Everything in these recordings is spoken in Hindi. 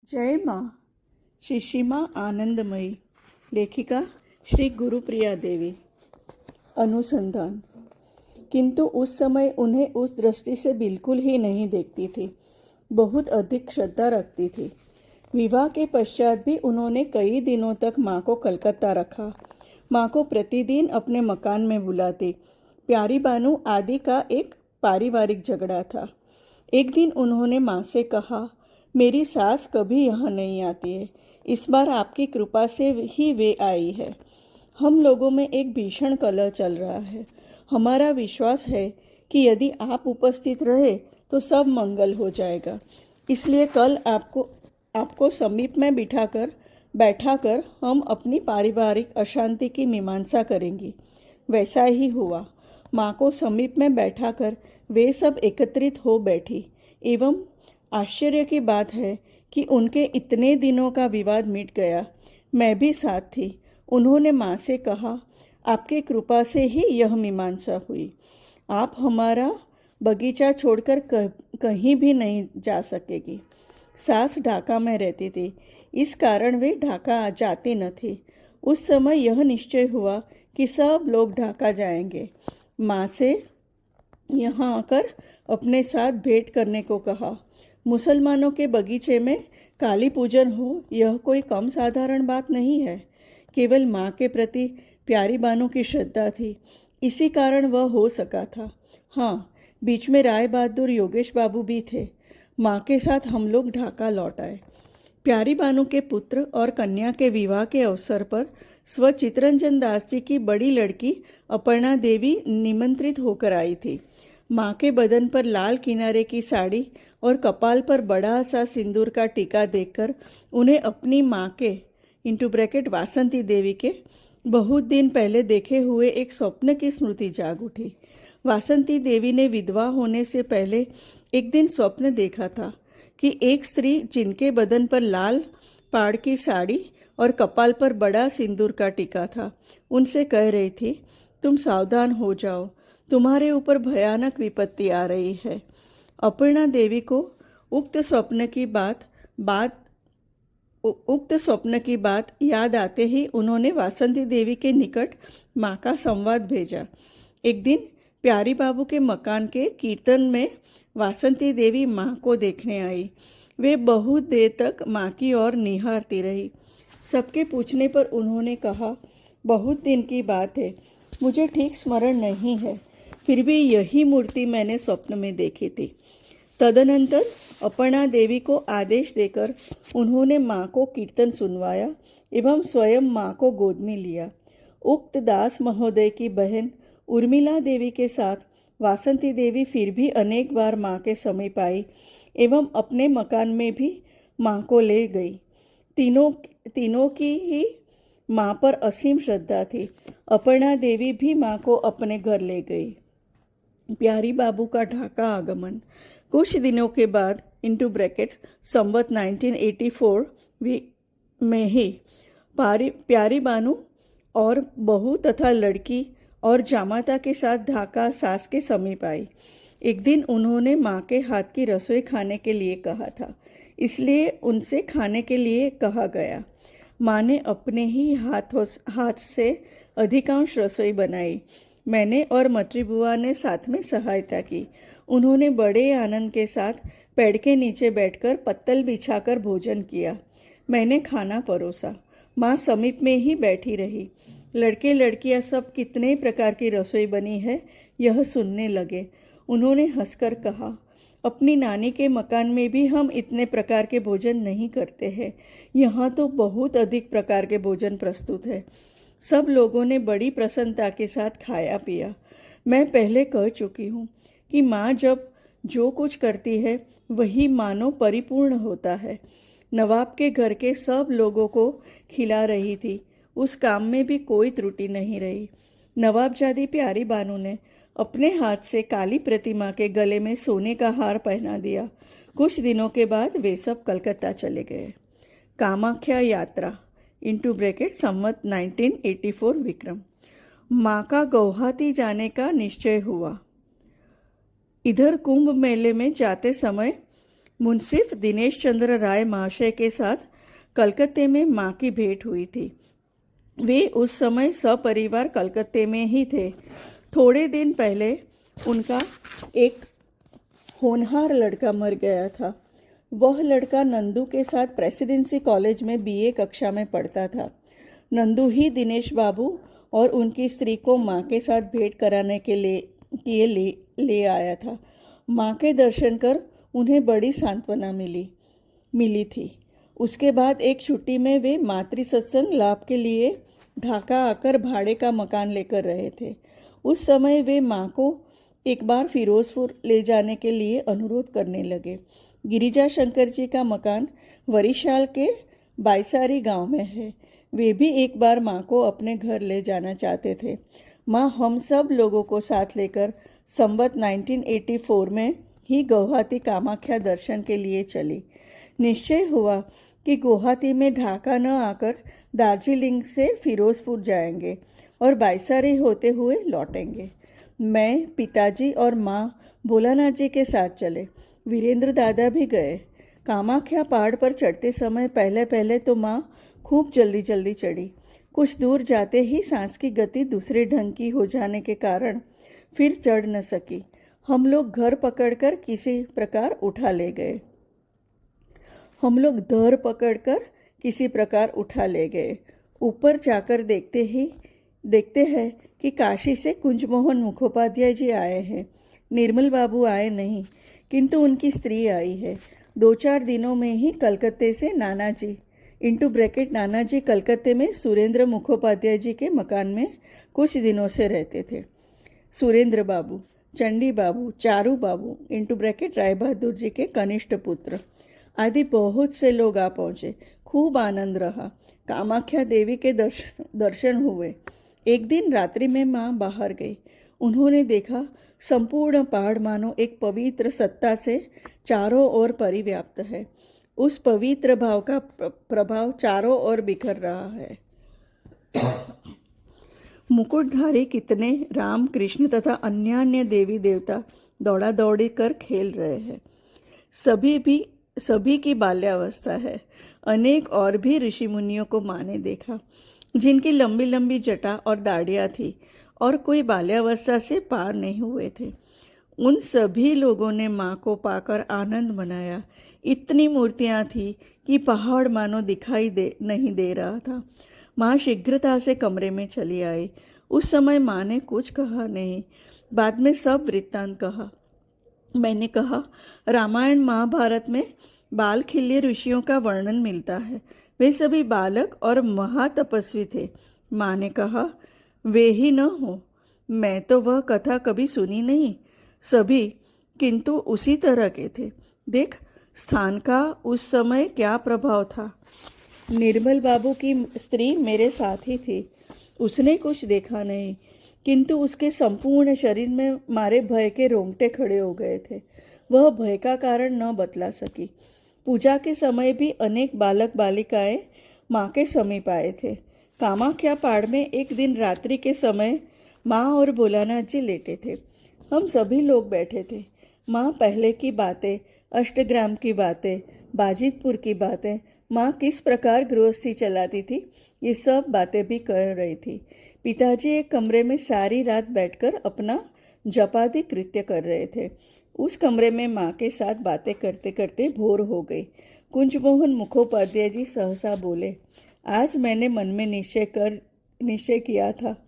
जय माँ। शिशिमा आनंदमयी। लेखिका श्री गुरुप्रिया देवी। अनुसंधान। किंतु उस समय उन्हें उस दृष्टि से बिल्कुल ही नहीं देखती थी, बहुत अधिक श्रद्धा रखती थी। विवाह के पश्चात भी उन्होंने कई दिनों तक माँ को कलकत्ता रखा। माँ को प्रतिदिन अपने मकान में बुलाती। प्यारी बानू आदि का एक पारिवारिक झगड़ा था। एक दिन उन्होंने माँ से कहा, मेरी सास कभी यहाँ नहीं आती है, इस बार आपकी कृपा से ही वे आई है। हम लोगों में एक भीषण कलह चल रहा है। हमारा विश्वास है कि यदि आप उपस्थित रहे तो सब मंगल हो जाएगा। इसलिए कल आपको समीप में बैठाकर हम अपनी पारिवारिक अशांति की मीमांसा करेंगे। वैसा ही हुआ। माँ को समीप में बैठाकर वे सब एकत्रित हो बैठी। एवं आश्चर्य की बात है कि उनके इतने दिनों का विवाद मिट गया। मैं भी साथ थी। उन्होंने माँ से कहा, आपके कृपा से ही यह मीमांसा हुई। आप हमारा बगीचा छोड़कर कहीं भी नहीं जा सकेगी। सास ढाका में रहती थी, इस कारण वे ढाका जाती न थी। उस समय यह निश्चय हुआ कि सब लोग ढाका जाएंगे। माँ से यहाँ आकर अपने साथ भेंट करने को कहा। मुसलमानों के बगीचे में काली पूजन हो, यह कोई कम साधारण बात नहीं है। केवल माँ के प्रति प्यारी बानू की श्रद्धा थी, इसी कारण वह हो सका था। हाँ, बीच में राय बहादुर योगेश बाबू भी थे। माँ के साथ हम लोग ढाका लौट आए। प्यारी बानू के पुत्र और कन्या के विवाह के अवसर पर स्व चितरंजन दास जी की बड़ी लड़की अपर्णा देवी निमंत्रित होकर आई थी। माँ के बदन पर लाल किनारे की साड़ी और कपाल पर बड़ा सा सिंदूर का टीका देखकर उन्हें अपनी माँ के वासंती देवी के बहुत दिन पहले देखे हुए एक स्वप्न की स्मृति जाग उठी। वासंती देवी ने विधवा होने से पहले एक दिन स्वप्न देखा था कि एक स्त्री जिनके बदन पर लाल पाड़ की साड़ी और कपाल पर बड़ा सिंदूर का टीका था, उनसे कह रही थी, तुम सावधान हो जाओ, तुम्हारे ऊपर भयानक विपत्ति आ रही है। अपर्णा देवी को उक्त स्वप्न की बात याद आते ही उन्होंने वासंती देवी के निकट माँ का संवाद भेजा। एक दिन प्यारी बाबू के मकान के कीर्तन में वासंती देवी माँ को देखने आई। वे बहुत देर तक माँ की ओर निहारती रही। सबके पूछने पर उन्होंने कहा, बहुत दिन की बात है, मुझे ठीक स्मरण नहीं है, फिर भी यही मूर्ति मैंने स्वप्न में देखी थी। तदनंतर अपर्णा देवी को आदेश देकर उन्होंने माँ को कीर्तन सुनवाया एवं स्वयं माँ को गोद में लिया। उक्त दास महोदय की बहन उर्मिला देवी के साथ वासंती देवी फिर भी अनेक बार माँ के समीप आई एवं अपने मकान में भी माँ को ले गई। तीनों की ही माँ पर असीम श्रद्धा थी। अपर्णा देवी भी माँ को अपने घर ले गई। प्यारी बाबू का ढाका आगमन। कुछ दिनों के बाद संवत 1984 में ही प्यारी बानू और बहू तथा लड़की और जामाता के साथ ढाका सास के समीप आई। एक दिन उन्होंने माँ के हाथ की रसोई खाने के लिए कहा था, इसलिए उनसे खाने के लिए कहा गया। माँ ने अपने ही हाथ से अधिकांश रसोई बनाई। मैंने और मटरी बुआ ने साथ में सहायता की। उन्होंने बड़े आनंद के साथ पेड़ के नीचे बैठकर पत्तल बिछाकर भोजन किया। मैंने खाना परोसा। माँ समीप में ही बैठी रही। लड़के लड़कियां सब कितने प्रकार की रसोई बनी है यह सुनने लगे। उन्होंने हंसकर कहा, अपनी नानी के मकान में भी हम इतने प्रकार के भोजन नहीं करते हैं, यहाँ तो बहुत अधिक प्रकार के भोजन प्रस्तुत है। सब लोगों ने बड़ी प्रसन्नता के साथ खाया पिया। मैं पहले कह चुकी हूँ कि माँ जब जो कुछ करती है वही मानो परिपूर्ण होता है। नवाब के घर के सब लोगों को खिला रही थी, उस काम में भी कोई त्रुटि नहीं रही। नवाबजादी प्यारी बानू ने अपने हाथ से काली प्रतिमा के गले में सोने का हार पहना दिया। कुछ दिनों के बाद वे सब कलकत्ता चले गए। कामाख्या यात्रा संवत 1984 विक्रम। माँ का गुवाहाटी जाने का निश्चय हुआ। इधर कुंभ मेले में जाते समय मुंसिफ दिनेश चंद्र राय महाशय के साथ कलकत्ते में माँ की भेंट हुई थी। वे उस समय सपरिवार कलकत्ते में ही थे। थोड़े दिन पहले उनका एक होनहार लड़का मर गया था। वह लड़का नंदू के साथ प्रेसिडेंसी कॉलेज में बीए कक्षा में पढ़ता था। नंदू ही दिनेश बाबू और उनकी स्त्री को माँ के साथ भेंट कराने के लिए ले आया था। माँ के दर्शन कर उन्हें बड़ी सांत्वना मिली थी। उसके बाद एक छुट्टी में वे मातृ सत्संग लाभ के लिए ढाका आकर भाड़े का मकान लेकर रहे थे। उस समय वे माँ को एक बार फिरोजपुर ले जाने के लिए अनुरोध करने लगे। गिरिजा शंकर जी का मकान वरिशाल के बाईसारी गांव में है। वे भी एक बार माँ को अपने घर ले जाना चाहते थे। माँ हम सब लोगों को साथ लेकर संवत 1984 में ही गुवाहाटी कामाख्या दर्शन के लिए चली। निश्चय हुआ कि गुवाहाटी में ढाका न आकर दार्जिलिंग से फिरोजपुर जाएंगे और बाईसारी होते हुए लौटेंगे। मैं, पिताजी और माँ भोलानाथ जी के साथ चले। वीरेंद्र दादा भी गए। कामाख्या पहाड़ पर चढ़ते समय पहले तो माँ खूब जल्दी चढ़ी। कुछ दूर जाते ही सांस की गति दूसरे ढंग की हो जाने के कारण फिर चढ़ न सकी। हम लोग घर पकड़कर किसी प्रकार उठा ले गए। ऊपर जाकर देखते हैं कि काशी से कुंजमोहन मुखोपाध्याय जी आए हैं। निर्मल बाबू आए नहीं, किंतु उनकी स्त्री आई है। 2-4 दिनों में ही कलकत्ते से नानाजी कलकत्ते में सुरेंद्र मुखोपाध्याय जी के मकान में कुछ दिनों से रहते थे। सुरेंद्र बाबू, चंडी बाबू, चारू बाबू राय बहादुर जी के कनिष्ठ पुत्र आदि बहुत से लोग आ पहुँचे। खूब आनंद रहा। कामाख्या देवी के दर्शन हुए। एक दिन रात्रि में माँ बाहर गई। उन्होंने देखा संपूर्ण पहाड़ मानो एक पवित्र सत्ता से चारों ओर परिव्याप्त है। उस पवित्र भाव का प्रभाव चारों ओर बिखर रहा है। मुकुटधारी कितने राम, कृष्ण तथा अन्य देवी देवता दौड़ा दौड़ी कर खेल रहे हैं। सभी की बाल्यावस्था है। अनेक और भी ऋषि मुनियों को माँ ने देखा, जिनकी लंबी लंबी जटा और दाढ़ियाँ थी और कोई बाल्यावस्था से पार नहीं हुए थे। उन सभी लोगों ने माँ को पाकर आनंद मनाया। इतनी मूर्तियाँ थी कि पहाड़ मानो दिखाई नहीं दे रहा था। माँ शीघ्रता से कमरे में चली आई। उस समय माँ ने कुछ कहा नहीं। बाद में सब वृत्तांत कहा। मैंने कहा, रामायण महाभारत में बाल खिल्य ऋषियों का वर्णन मिलता है। वे सभी बालक और महातपस्वी थे। माँ ने कहा, वे ही न हो। मैं तो वह कथा कभी सुनी नहीं। सभी किंतु उसी तरह के थे। देख, स्थान का उस समय क्या प्रभाव था। निर्मल बाबू की स्त्री मेरे साथ ही थी। उसने कुछ देखा नहीं, किंतु उसके संपूर्ण शरीर में मारे भय के रोंगटे खड़े हो गए थे। वह भय का कारण न बतला सकी। पूजा के समय भी अनेक बालक बालिकाएं माँ के समीप आए थे। कामाख्या पहाड़ में एक दिन रात्रि के समय माँ और भोलानाथ जी लेटे थे। हम सभी लोग बैठे थे। माँ पहले की बातें, अष्टग्राम की बातें, बाजितपुर की बातें, माँ किस प्रकार गृहस्थी चलाती थी, ये सब बातें भी कर रही थी। पिताजी एक कमरे में सारी रात बैठकर अपना जपादी कृत्य कर रहे थे। उस कमरे में माँ के साथ बातें करते करते भोर हो गई। कुंजमोहन मुखोपाध्याय जी सहसा बोले, आज मैंने मन में निश्चय किया था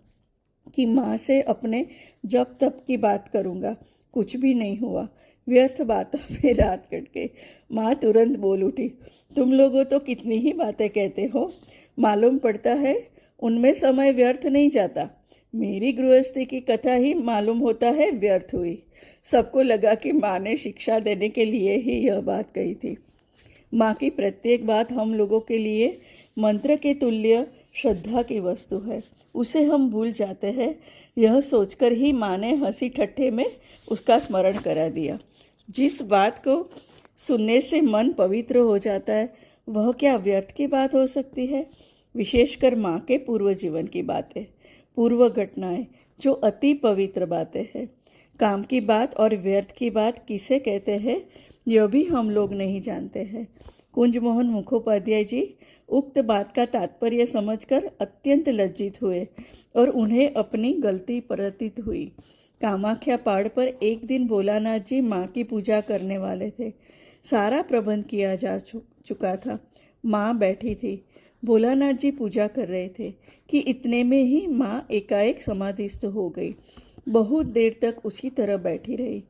कि माँ से अपने जप तप की बात करूँगा। कुछ भी नहीं हुआ। व्यर्थ बातों में रात कट गई। माँ तुरंत बोल उठी, तुम लोगों तो कितनी ही बातें कहते हो, मालूम पड़ता है उनमें समय व्यर्थ नहीं जाता। मेरी गृहस्थी की कथा ही मालूम होता है व्यर्थ हुई। सबको लगा कि माँ ने शिक्षा देने के लिए ही यह बात कही थी। माँ की प्रत्येक बात हम लोगों के लिए मंत्र के तुल्य श्रद्धा की वस्तु है। उसे हम भूल जाते हैं। यह सोचकर ही माँ ने हंसी ठट्ठे में उसका स्मरण करा दिया। जिस बात को सुनने से मन पवित्र हो जाता है, वह क्या व्यर्थ की बात हो सकती है। विशेषकर माँ के पूर्व जीवन की बातें, पूर्व घटनाएं, जो अति पवित्र बातें हैं। काम की बात और व्यर्थ की बात किसे कहते हैं, यह भी हम लोग नहीं जानते हैं। कुंज मोहन मुखोपाध्याय जी उक्त बात का तात्पर्य समझकर अत्यंत लज्जित हुए और उन्हें अपनी गलती प्रतीत हुई। कामाख्या पहाड़ पर एक दिन भोलानाथ जी माँ की पूजा करने वाले थे। सारा प्रबंध किया जा चुका था। माँ बैठी थी। भोलानाथ जी पूजा कर रहे थे कि इतने में ही माँ एकाएक समाधिस्थ हो गई। बहुत देर तक उसी तरह बैठी रही।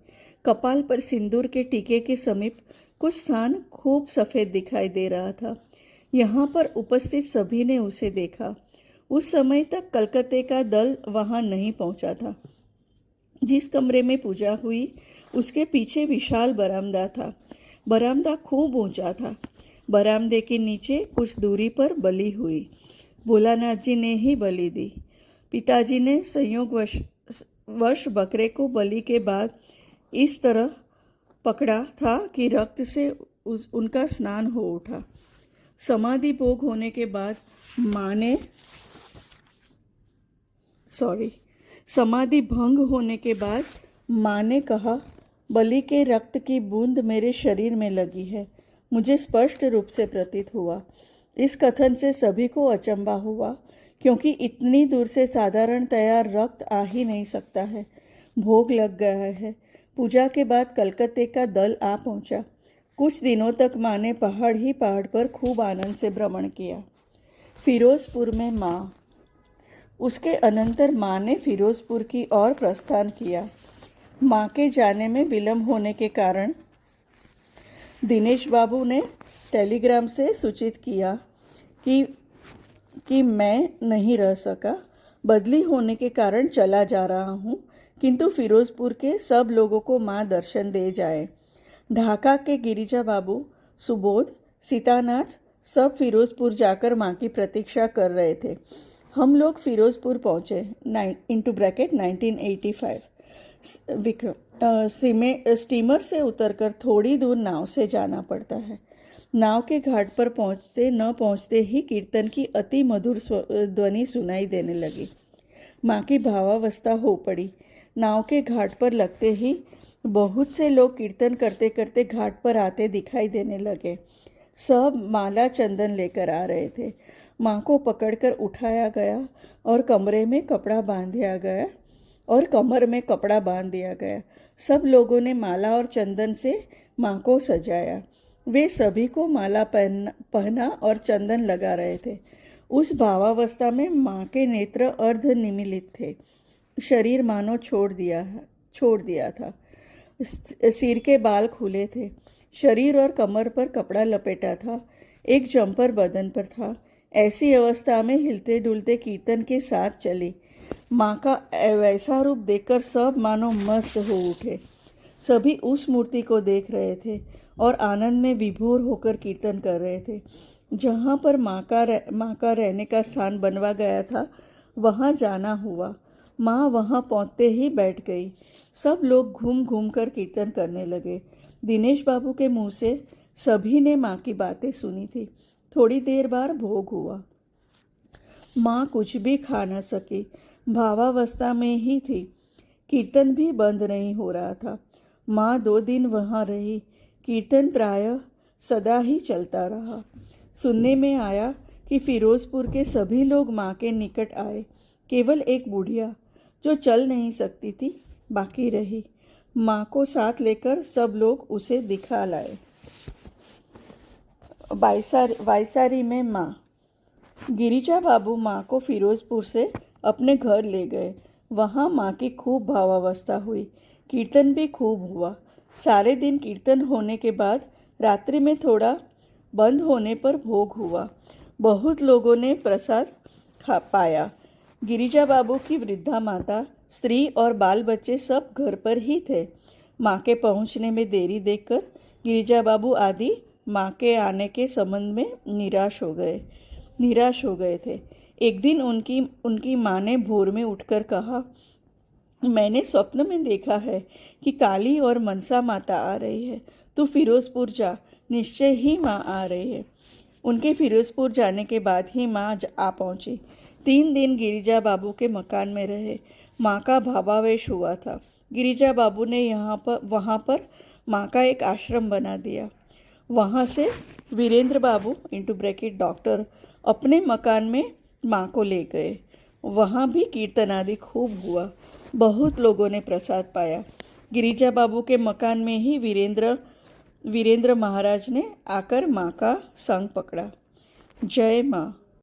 कपाल पर सिंदूर के टीके के समीप कुछ स्थान खूब सफ़ेद दिखाई दे रहा था। यहाँ पर उपस्थित सभी ने उसे देखा। उस समय तक कलकत्ते का दल वहाँ नहीं पहुँचा था। जिस कमरे में पूजा हुई उसके पीछे विशाल बरामदा था। बरामदा खूब ऊंचा था। बरामदे के नीचे कुछ दूरी पर बलि हुई। भोलानाथ जी ने ही बलि दी। पिताजी ने संयोगवश बकरे को बलि के बाद इस तरह पकड़ा था कि रक्त से उनका स्नान हो उठा। समाधि भोग होने के बाद समाधि भंग होने के बाद माँ ने कहा, बलि के रक्त की बूंद मेरे शरीर में लगी है। मुझे स्पष्ट रूप से प्रतीत हुआ। इस कथन से सभी को अचंभा हुआ, क्योंकि इतनी दूर से साधारणतया रक्त आ ही नहीं सकता है। भोग लग गया है। पूजा के बाद कलकत्ते का दल आ पहुंचा। कुछ दिनों तक माँ ने पहाड़ पर खूब आनंद से भ्रमण किया। फिरोजपुर में माँ। उसके अनंतर माँ ने फिरोजपुर की ओर प्रस्थान किया। माँ के जाने में विलंब होने के कारण दिनेश बाबू ने टेलीग्राम से सूचित किया कि मैं नहीं रह सका। बदली होने के कारण चला जा रहा हूँ, किंतु फिरोजपुर के सब लोगों को माँ दर्शन दे जाए। ढाका के गिरिजा बाबू, सुबोध, सीतानाथ सब फिरोजपुर जाकर माँ की प्रतीक्षा कर रहे थे। हम लोग फिरोजपुर पहुँचे। (1985) स्टीमर से उतरकर थोड़ी दूर नाव से जाना पड़ता है। नाव के घाट पर पहुँचते ही कीर्तन की अति मधुर ध्वनि सुनाई देने लगी। माँ की भावावस्था हो पड़ी। नाव के घाट पर लगते ही बहुत से लोग कीर्तन करते करते घाट पर आते दिखाई देने लगे। सब माला चंदन लेकर आ रहे थे। माँ को पकड़कर उठाया गया और कमर में कपड़ा बांध दिया गया। सब लोगों ने माला और चंदन से माँ को सजाया। वे सभी को माला पहना और चंदन लगा रहे थे। उस भावावस्था में माँ के नेत्र अर्ध निमीलित थे। शरीर मानो छोड़ दिया था। सिर के बाल खुले थे। शरीर और कमर पर कपड़ा लपेटा था। एक जम्पर बदन पर था। ऐसी अवस्था में हिलते डुलते कीर्तन के साथ चली। माँ का वैसा रूप देखकर सब मानो मस्त हो उठे। सभी उस मूर्ति को देख रहे थे और आनंद में विभोर होकर कीर्तन कर रहे थे। जहाँ पर माँ का रहने का स्थान बनवा गया था, वहाँ जाना हुआ। माँ वहाँ पहुँचते ही बैठ गई। सब लोग घूम घूम कर कीर्तन करने लगे। दिनेश बाबू के मुँह से सभी ने माँ की बातें सुनी थी। थोड़ी देर बाद भोग हुआ। माँ कुछ भी खा न सकी, भावावस्था में ही थी। कीर्तन भी बंद नहीं हो रहा था। माँ 2 दिन वहाँ रही। कीर्तन प्रायः सदा ही चलता रहा। सुनने में आया कि फिरोजपुर के सभी लोग माँ के निकट आए। केवल एक बुढ़िया जो चल नहीं सकती थी बाकी रही। माँ को साथ लेकर सब लोग उसे दिखा लाए। वायसारी में माँ। गिरिजा बाबू माँ को फिरोजपुर से अपने घर ले गए। वहाँ माँ की खूब भावावस्था हुई। कीर्तन भी खूब हुआ। सारे दिन कीर्तन होने के बाद रात्रि में थोड़ा बंद होने पर भोग हुआ। बहुत लोगों ने प्रसाद पाया। गिरिजा बाबू की वृद्धा माता, स्त्री और बाल बच्चे सब घर पर ही थे। माँ के पहुँचने में देरी देखकर गिरिजा बाबू आदि माँ के आने के संबंध में निराश हो गए थे। एक दिन उनकी माँ ने भोर में उठकर कहा, मैंने स्वप्न में देखा है कि काली और मनसा माता आ रही है। तू फिरोजपुर जा, निश्चय ही माँ आ रही है। उनके फिरोजपुर जाने के बाद ही माँ आ पहुँची। 3 दिन गिरिजा बाबू के मकान में रहे। माँ का भावावेश हुआ था। गिरिजा बाबू ने वहाँ पर माँ का एक आश्रम बना दिया। वहाँ से वीरेंद्र बाबू (= डॉक्टर) अपने मकान में माँ को ले गए। वहाँ भी कीर्तन आदि खूब हुआ। बहुत लोगों ने प्रसाद पाया। गिरिजा बाबू के मकान में ही वीरेंद्र महाराज ने आकर माँ का संग पकड़ा। जय माँ।